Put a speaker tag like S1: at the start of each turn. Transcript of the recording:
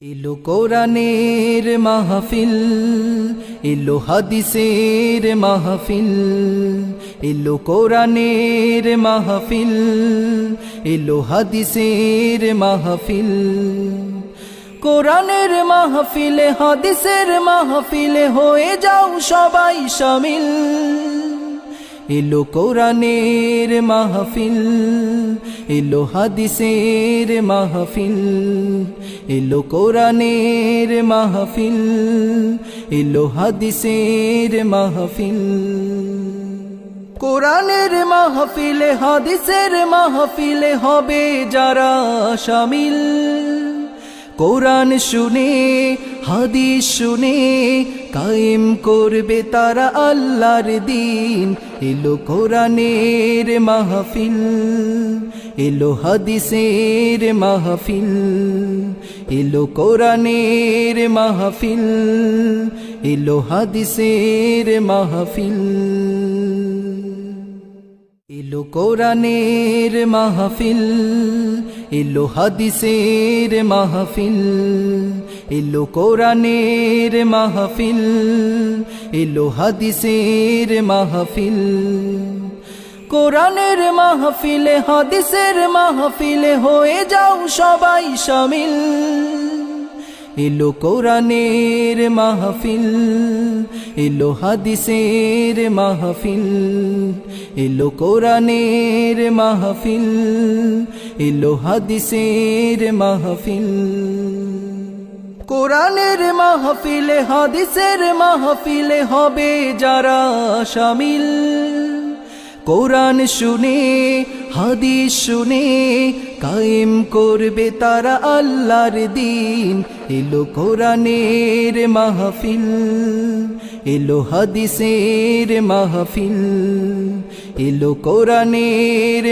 S1: এলো কোরআনের মাহফিল, এলো হাদিসের মাহফিল, এলো কোরআনের মাহফিল, এলো হাদিসের মাহফিল। কোরআনের মাহফিলে হাদিসের মাহফিলে হয়ে যাও সবাই শামিল। এলো কোরআনের মাহফিল, এলো হাদিসের মাহফিল, এলো কোরআনের মাহফিল, এলো হাদিসের মাহফিল। কোরআনের মাহফিলে হাদিসের মাহফিলে হবে যারা শামিল। কোরআন শুনে হাদিস শুনে কায়েম করবে তারা আল্লাহর দ্বীন। এলো কোরআনের মাহফিল, এলো হাদিসের মাহফিল, এলো কোরআনের মাহফিল, এলো হাদিসের মাহফিল। এলো কোরআনের মাহফিল, এলো হাদিসের মাহফিল, এলো কোরআনের মাহফিল, এলো হাদিসের মাহফিল। কোরআনের মাহফিলে হাদিসের মাহফিলে হয়ে যাও সবাই শামিল। এলো কোরআনের মাহফিল, এলো হাদিসের মাহফিল, এলো কোরআনের মাহফিল, এলো হাদিসের মাহফিল। কোরআনের মাহফিলে হাদিসের মাহফিলে হবে যারা শামিল। কোরআন শুনে হাদিস শুনে কায়েম করবে তারা আল্লাহর দ্বীন। এলো কোরআনের মাহফিল, এলো হাদিসের মাহফিল, এলো কোরআনের